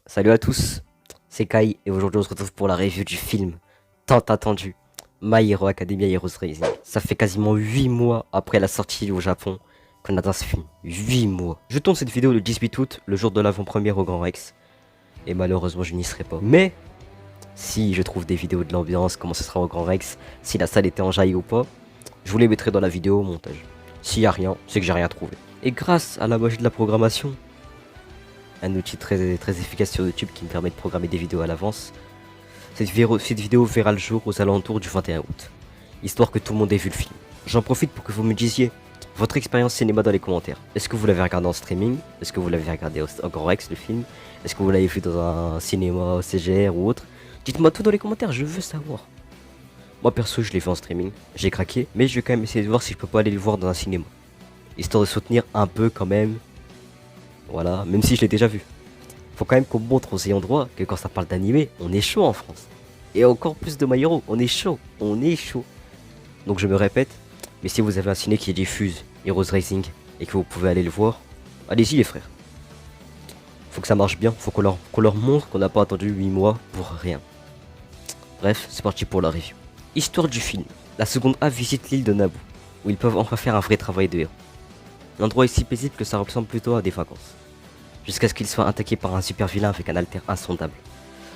Salut à tous, c'est Kai et aujourd'hui on se retrouve pour la review du film tant attendu My Hero Academia Heroes Rising. Ça fait quasiment 8 mois après la sortie au Japon qu'on attend ce film. 8 mois. Je tourne cette vidéo le 18 août, le jour de l'avant-première au Grand Rex. Et malheureusement je n'y serai pas. Mais si je trouve des vidéos de l'ambiance, comment ce sera au Grand Rex, si la salle était enjaillée ou pas, je vous les mettrai dans la vidéo au montage. S'il y a rien, c'est que j'ai rien trouvé. Et grâce à la magie de la programmation, un outil très, très efficace sur YouTube qui me permet de programmer des vidéos à l'avance. Cette vidéo verra le jour aux alentours du 21 août, histoire que tout le monde ait vu le film. J'en profite pour que vous me disiez votre expérience cinéma dans les commentaires. Est-ce que vous l'avez regardé en streaming? Est-ce que vous l'avez regardé au Grand Rex le film? Est-ce que vous l'avez vu dans un cinéma CGR ou autre? Dites-moi tout dans les commentaires, je veux savoir. Moi perso je l'ai fait en streaming, j'ai craqué, mais je vais quand même essayer de voir si je peux pas aller le voir dans un cinéma. Histoire de soutenir un peu quand même. Voilà, même si je l'ai déjà vu. Faut quand même qu'on montre aux ayants droit que quand ça parle d'animé, on est chaud en France. Et encore plus de My Hero, on est chaud, on est chaud. Donc je me répète, mais si vous avez un ciné qui diffuse Heroes Rising et que vous pouvez aller le voir, allez-y les frères. Faut que ça marche bien, faut qu'on leur montre qu'on n'a pas attendu 8 mois pour rien. Bref, c'est parti pour la review. Histoire du film. La seconde A visite l'île de Naboo, où ils peuvent enfin faire un vrai travail de héros. L'endroit est si paisible que ça ressemble plutôt à des vacances. Jusqu'à ce qu'il soit attaqué par un super vilain avec un alter insondable.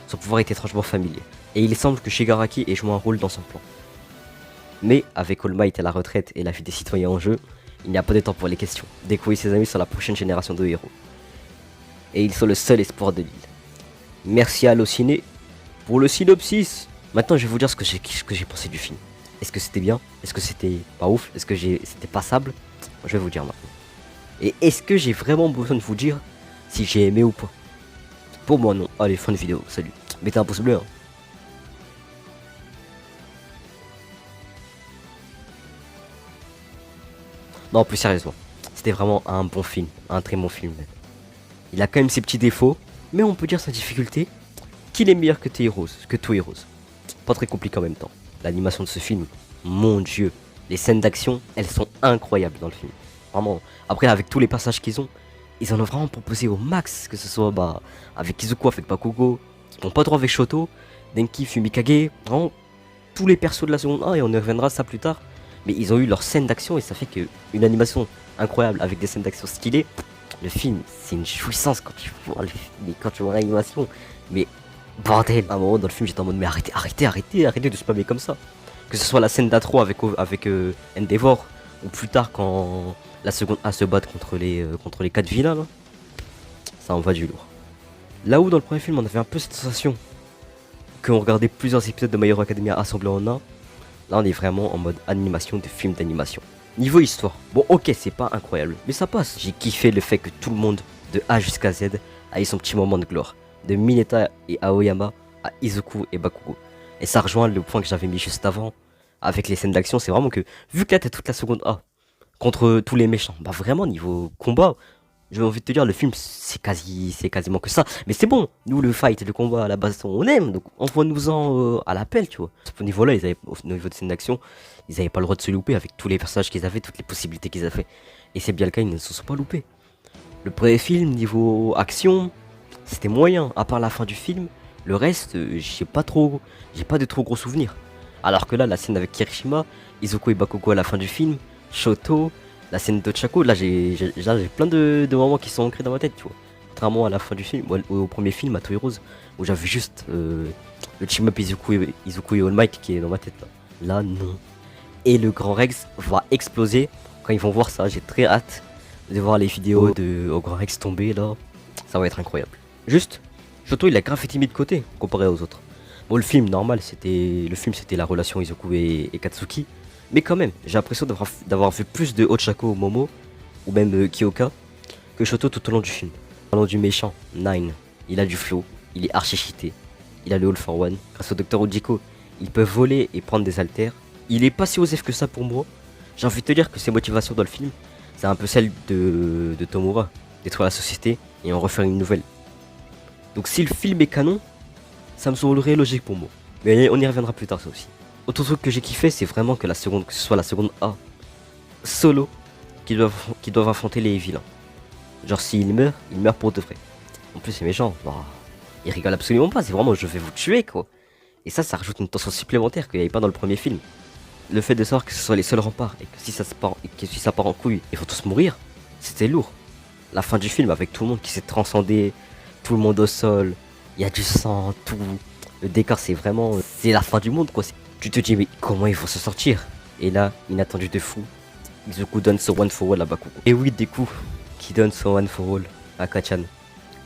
Son pouvoir est étrangement familier, et il semble que Shigaraki ait joué un rôle dans son plan. Mais, avec All Might à la retraite et la vie des citoyens en jeu, il n'y a pas de temps pour les questions. Découvrir ses amis sur la prochaine génération de héros. Et ils sont le seul espoir de l'île. Merci à Allociné pour le synopsis. Maintenant je vais vous dire ce que j'ai pensé du film. Est-ce que c'était bien? Est-ce que c'était pas ouf? Est-ce que c'était passable? Je vais vous dire maintenant. Et est-ce que j'ai vraiment besoin de vous dire si j'ai aimé ou pas? Pour moi non. Allez, fin de vidéo, salut. Mettez un pouce bleu hein. Non, plus sérieusement, c'était vraiment un bon film, un très bon film même. Il a quand même ses petits défauts, mais on peut dire sa difficulté, qu'il est meilleur que Two Heroes. Pas très compliqué en même temps. L'animation de ce film, mon dieu, les scènes d'action, elles sont incroyables dans le film. Vraiment, après avec tous les passages qu'ils ont, ils en ont vraiment proposé au max, que ce soit avec Izuku, avec Bakugo, bon pas trop avec Shoto, Denki, Fumikage, vraiment tous les persos de la seconde 1 et on y reviendra ça plus tard. Mais ils ont eu leur scène d'action et ça fait qu'une animation incroyable avec des scènes d'action stylées. Le film, c'est une jouissance quand tu vois quand tu vois l'animation. Mais bordel, à un moment dans le film j'étais en mode mais arrêtez de spammer comme ça. Que ce soit la scène d'intro avec Endeavor ou plus tard quand la seconde A se bat contre les 4 vilains là, ça envoie du lourd. Là où dans le premier film on avait un peu cette sensation qu'on regardait plusieurs épisodes de My Hero Academia assemblés en un, là on est vraiment en mode animation de film d'animation. Niveau histoire, bon ok c'est pas incroyable, mais ça passe. J'ai kiffé le fait que tout le monde, de A jusqu'à Z, a eu son petit moment de gloire. De Mineta et Aoyama à Izuku et Bakugo. Et ça rejoint le point que j'avais mis juste avant, avec les scènes d'action, c'est vraiment que, vu que là t'as toute la seconde A, contre tous les méchants, bah vraiment niveau combat, j'ai envie de te dire, le film, c'est quasiment que ça. Mais c'est bon, nous, le fight et le combat, à la base, on aime. Donc, envoie-nous-en à l'appel, tu vois. À ce niveau-là, au niveau de scène d'action, ils n'avaient pas le droit de se louper avec tous les personnages qu'ils avaient, toutes les possibilités qu'ils avaient. Et c'est bien le cas, ils ne se sont pas loupés. Le premier film, niveau action, c'était moyen. À part la fin du film, le reste, j'ai pas de trop gros souvenirs. Alors que là, la scène avec Kirishima, Izuku et Bakugo à la fin du film, Shoto, la scène de Chaco, là j'ai plein de moments qui sont ancrés dans ma tête, tu vois. Contrairement à la fin du film, au premier film, à Two Heroes, où j'avais juste le team-up Izuku et All Might qui est dans ma tête là. Là, non. Et le Grand Rex va exploser quand ils vont voir ça. J'ai très hâte de voir les vidéos au Grand Rex tomber là. Ça va être incroyable. Juste, Shoto il a grave été mis de côté comparé aux autres. Bon, le film normal, c'était la relation Izuku et Katsuki. Mais quand même, j'ai l'impression d'avoir vu plus de Ochako Momo, ou même Kyoka, que Shoto tout au long du film. Parlons du méchant, Nine. Il a du flow, il est archi cheaté, il a le All for One. Grâce au Dr Ojiko, il peut voler et prendre des haltères. Il est pas si osef que ça pour moi. J'ai envie de te dire que ses motivations dans le film, c'est un peu celle de Tomura, détruire la société et en refaire une nouvelle. Donc si le film est canon, ça me semblerait logique pour moi. Mais on y reviendra plus tard ça aussi. Autre truc que j'ai kiffé, c'est vraiment que ce soit la seconde A solo qui doivent affronter les vilains. Genre s'il meurt pour de vrai. En plus c'est méchant. Bah, Il rigole absolument pas, c'est vraiment je vais vous tuer quoi. Et ça rajoute une tension supplémentaire qu'il n'y avait pas dans le premier film. Le fait de savoir que ce soit les seuls remparts et que si ça part en couille, ils vont tous mourir, c'était lourd. La fin du film avec tout le monde qui s'est transcendé, tout le monde au sol, il y a du sang, tout. Le décor c'est vraiment, c'est la fin du monde quoi. Tu te dis mais comment ils vont se sortir? Et là, inattendu de fou, Izuku donne son One for All à Bakugo. Et oui, du coup, qui donne son One for All à Kachan.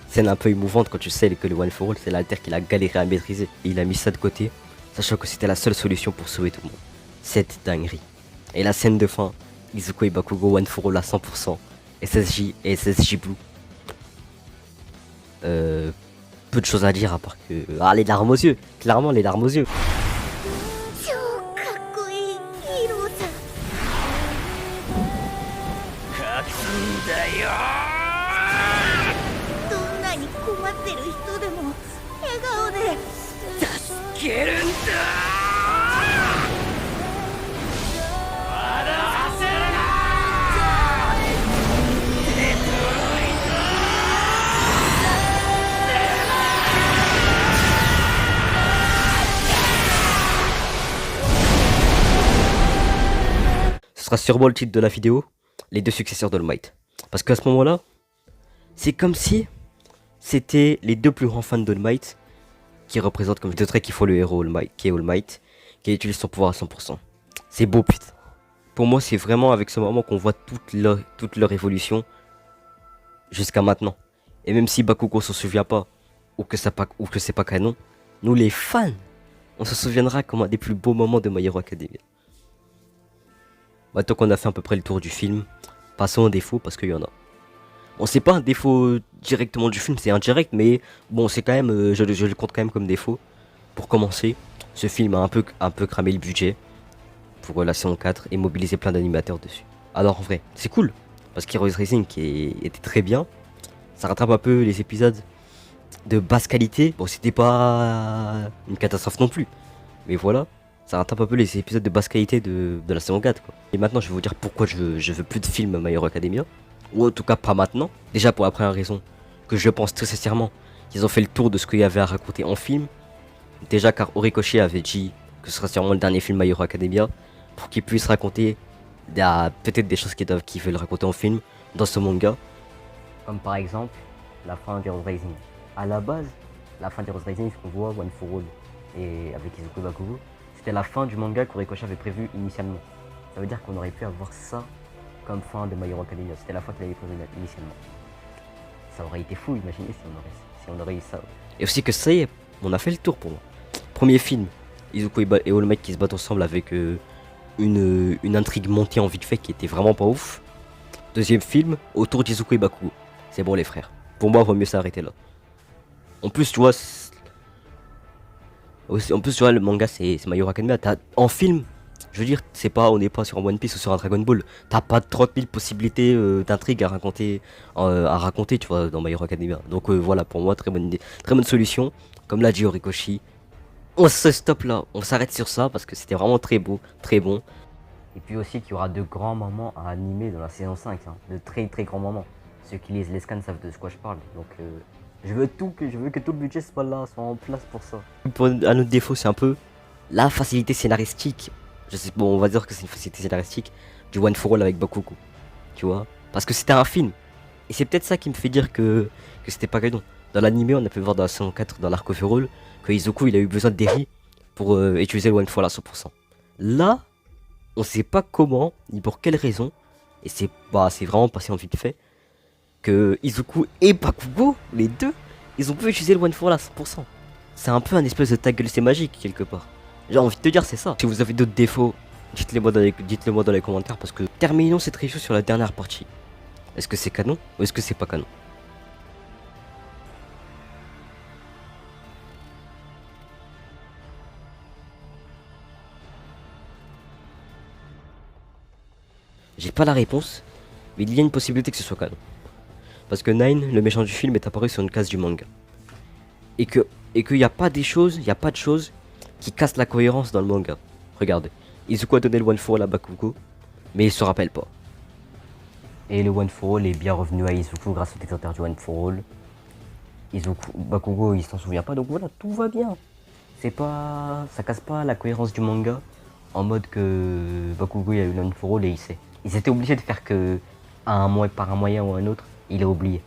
Scène un peu émouvante quand tu sais que le One for All c'est l'alter qu'il a galéré à maîtriser. Et il a mis ça de côté, sachant que c'était la seule solution pour sauver tout le monde. Cette dinguerie. Et la scène de fin, Izuku et Bakugo One for All à 100%. SSJ et SSJ Blue. Peu de choses à dire à part que... Ah, les larmes aux yeux. Clairement, les larmes aux yeux. Ce sera sûrement le titre de la vidéo, les deux successeurs d'All Might. Parce qu'à ce moment-là, c'est comme si c'était les deux plus grands fans d'All Might qui représentent comme deux traits qui font le héros All Might, qui est All Might, qui utilise son pouvoir à 100%. C'est beau putain. Pour moi, c'est vraiment avec ce moment qu'on voit toute leur évolution jusqu'à maintenant. Et même si Bakugo s'en souvient pas, ou que c'est pas canon, nous les fans, on se souviendra comme un des plus beaux moments de My Hero Academia. Maintenant qu'on a fait à peu près le tour du film, passons aux défauts parce qu'il y en a. Bon, c'est pas un défaut directement du film, c'est indirect, mais bon, c'est quand même, je le compte quand même comme défaut. Pour commencer, ce film a un peu cramé le budget pour la saison 4 et mobilisé plein d'animateurs dessus. Alors en vrai, c'est cool, parce qu'Heroes Rising était très bien, ça rattrape un peu les épisodes de basse qualité. Bon, c'était pas une catastrophe non plus, mais voilà. Ça rattrape un peu les épisodes de basse qualité de la saison 4 quoi. Et maintenant je vais vous dire pourquoi je veux plus de films My Hero Academia. Ou en tout cas pas maintenant. Déjà pour la première raison, que je pense très sincèrement qu'ils ont fait le tour de ce qu'il y avait à raconter en film. Déjà car Horikoshi avait dit que ce serait sûrement le dernier film My Hero Academia. Pour qu'il puisse raconter peut-être des choses qu'ils veulent raconter en film dans ce manga. Comme par exemple la fin d'Heroes Rising. À la base, la fin d'Heroes Rising, ce qu'on voit, One for All et avec Izuku Bakugo, c'était la fin du manga qu'Horikoshi avait prévu initialement. Ça veut dire qu'on aurait pu avoir ça comme fin de My Hero Academia. C'était la fin qu'il avait prévu initialement. Ça aurait été fou, imaginez si on aurait eu ça. Et aussi que ça y est, on a fait le tour pour moi. Premier film, Izuku et All Might qui se battent ensemble avec une intrigue montée en vite fait qui était vraiment pas ouf. Deuxième film, autour d'Izuku et Bakugo. C'est bon les frères. Pour moi, il vaut mieux s'arrêter là. En plus, tu vois... En plus, tu vois, le manga c'est My Hero Academia. En film, je veux dire, on n'est pas sur un One Piece ou sur un Dragon Ball. T'as pas 30 000 possibilités d'intrigue à raconter, tu vois, dans My Hero Academia. Donc voilà, pour moi, très bonne idée, très bonne solution. Comme l'a dit Horikoshi, on se stoppe là, on s'arrête sur ça parce que c'était vraiment très beau, très bon. Et puis aussi qu'il y aura de grands moments à animer dans la saison 5, hein, de très très grands moments. Ceux qui lisent les scans savent de quoi je parle. Donc je veux que tout le budget soit là, soit en place pour ça. Un autre défaut, c'est un peu la facilité scénaristique. Bon, on va dire que c'est une facilité scénaristique du One for All avec Bakugo. Tu vois, parce que c'était un film. Et c'est peut-être ça qui me fait dire que c'était pas canon. Dans l'anime, on a pu voir dans la saison 4, dans l'arc overall, que Izuku il a eu besoin de Derry pour utiliser le One for All à 100%. Là, on sait pas comment, ni pour quelle raison, et c'est vraiment passé en vite fait, que Izuku et Bakugo, les deux, ils ont pu utiliser le One for All à 100%. C'est un peu un espèce de ta gueule, c'est magique quelque part. J'ai envie de te dire, c'est ça. Si vous avez d'autres défauts, dites-les moi dans les commentaires parce que terminons cette review sur la dernière partie. Est-ce que c'est canon ou est-ce que c'est pas canon? J'ai pas la réponse, mais il y a une possibilité que ce soit canon. Parce que Nine, le méchant du film, est apparu sur une case du manga. Et qu'il n'y a pas de choses qui cassent la cohérence dans le manga. Regardez, Izuku a donné le One for All à Bakugo, mais il se rappelle pas. Et le One for All est bien revenu à Izuku grâce au détenteur du One for All. Bakugo il s'en souvient pas, donc voilà, tout va bien. Ça casse pas la cohérence du manga en mode que Bakugo il a eu l'un for all et il sait. Ils étaient obligés de faire que par un moyen ou un autre, il a oublié.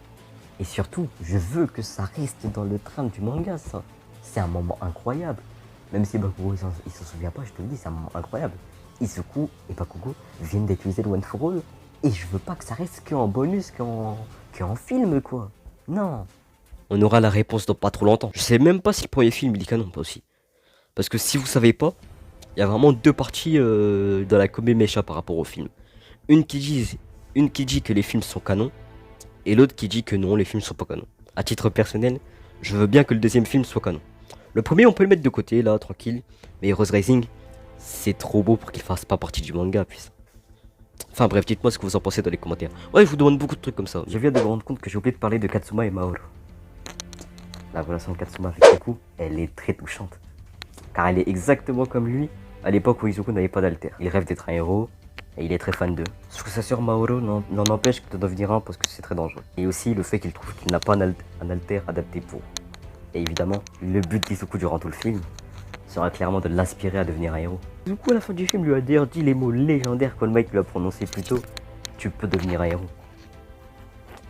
Et surtout, je veux que ça reste dans le train du manga, ça. C'est un moment incroyable. Même si Bakugo il s'en souvient pas, je te le dis, c'est un moment incroyable. Izuku et Bakugo viennent d'utiliser le One for All. Et je veux pas que ça reste qu'en bonus, qu'en film, quoi. Non. On aura la réponse dans pas trop longtemps. Je sais même pas si le premier film il est canon, pas aussi. Parce que si vous savez pas, il y a vraiment deux parties dans la Kobe Mecha par rapport au film. Une qui dit que les films sont canons, et l'autre qui dit que non, les films sont pas canons. À titre personnel, je veux bien que le deuxième film soit canon. Le premier, on peut le mettre de côté, là, tranquille. Mais Heroes Rising, c'est trop beau pour qu'il fasse pas partie du manga, putain. Enfin bref, dites-moi ce que vous en pensez dans les commentaires. Ouais, je vous demande beaucoup de trucs comme ça. Je viens de me rendre compte que j'ai oublié de parler de Katsuma et Maoro. La relation de Katsuma avec Izuku, elle est très touchante. Car elle est exactement comme lui, à l'époque où Izuku n'avait pas d'alter. Il rêve d'être un héros, et il est très fan d'eux. Ce que sa sœur Maoro n'en empêche que de devenir un parce que c'est très dangereux. Et aussi le fait qu'il trouve qu'il n'a pas un alter adapté pour. Et évidemment, le but d'Izuku durant tout le film sera clairement de l'aspirer à devenir un héros. Izuku à la fin du film lui a d'ailleurs dit les mots légendaires qu'All Might lui a prononcés plus tôt. Tu peux devenir un héros.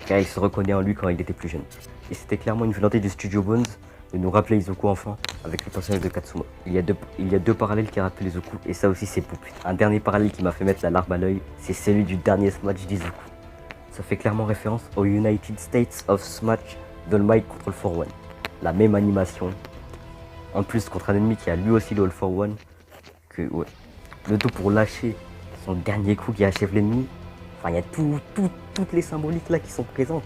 Car il se reconnaît en lui quand il était plus jeune. Et c'était clairement une volonté du studio Bones de nous rappeler Izuku enfin avec le personnage de Katsuma. Il y a deux parallèles qui rappellent Izuku et ça aussi c'est beau. Un dernier parallèle qui m'a fait mettre la larme à l'œil, c'est celui du dernier Smash d'Izuku. Ça fait clairement référence au United States of Smash d'All Might contre le 4-1. La même animation. En plus contre un ennemi qui a lui aussi le All for One. Ouais. Le tout pour lâcher son dernier coup qui achève l'ennemi. Enfin il y a toutes les symboliques là qui sont présentes.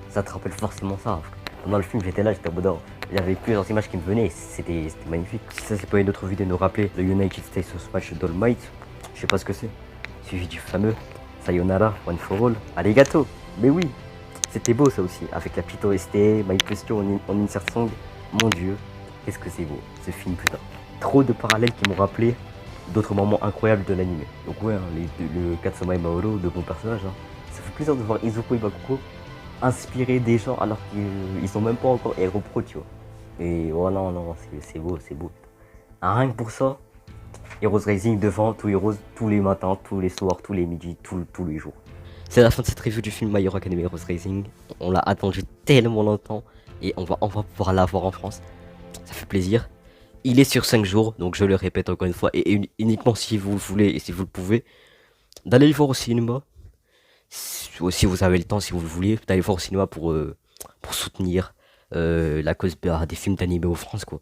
Ça te rappelle forcément ça. Pendant le film j'étais là, j'étais au bout d'or. J'avais plusieurs images qui me venaient, c'était magnifique. Si ça c'est pas une autre vidéo de nous rappeler le United States of Smash d'All Might, je sais pas ce que c'est. Suivi du fameux Sayonara, One for All, Arigato. Mais oui, c'était beau ça aussi, avec la petite OST, My Question en insert song. Mon dieu, qu'est-ce que c'est beau, ce film putain. Trop de parallèles qui m'ont rappelé d'autres moments incroyables de l'anime. Donc ouais, hein, le Katsuma et Maoro, de bons personnages. Hein. Ça fait plaisir de voir Izuku et Bakugo inspirer des gens alors qu'ils sont même pas encore héros pro, tu vois. Et oh non, c'est beau, c'est beau. Ah, rien que pour ça, Heroes Rising devant tous Heroes, tous les matins, tous les soirs, tous les midis, tous les jours. C'est la fin de cette review du film My Hero Academia Heroes Rising. On l'a attendu tellement longtemps et on va pouvoir l'avoir en France. Ça fait plaisir. Il est sur 5 jours, donc je le répète encore une fois, et uniquement si vous le voulez et si vous le pouvez, d'aller le voir au cinéma. Si vous avez le temps, si vous le voulez, d'aller voir au cinéma pour soutenir la cause des films d'animé en France, quoi.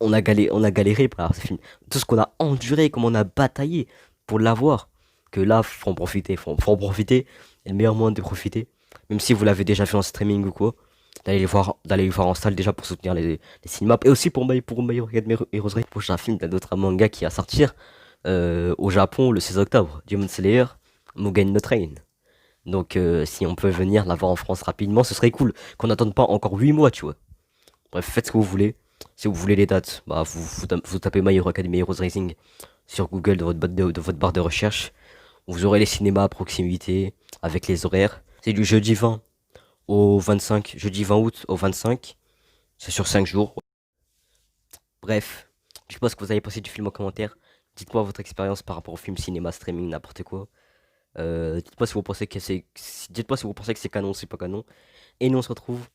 On a galéré pour avoir ce film. Tout ce qu'on a enduré, comme on a bataillé pour l'avoir. Que là, faut en profiter. Faut en profiter. Et le meilleur moyen de profiter, même si vous l'avez déjà fait en streaming ou quoi, d'aller le voir en salle déjà pour soutenir les cinémas. Et aussi pour My Hero Academia Heroes Rising, prochain film d'un autre manga qui va sortir au Japon le 16 octobre. Demon Slayer, Mugen no Train. Donc si on peut venir l'avoir en France rapidement, ce serait cool. Qu'on n'attende pas encore 8 mois, tu vois. Bref, faites ce que vous voulez. Si vous voulez les dates, bah vous tapez My Hero Academia Heroes Rising sur Google de votre barre de recherche. Vous aurez les cinémas à proximité avec les horaires. C'est du jeudi 20 au 25, jeudi 20 août au 25. C'est sur 5 jours. Bref, je sais pas ce que vous avez pensé du film en commentaire. Dites-moi votre expérience par rapport au film, cinéma, streaming, n'importe quoi. Dites-moi si vous pensez que c'est canon, c'est pas canon. Et nous on se retrouve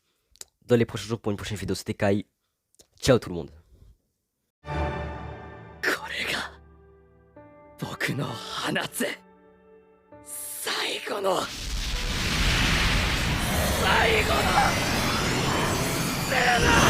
dans les prochains jours pour une prochaine vidéo. C'était Kai. Ciao tout le monde. これが僕の放つ最後のセーラー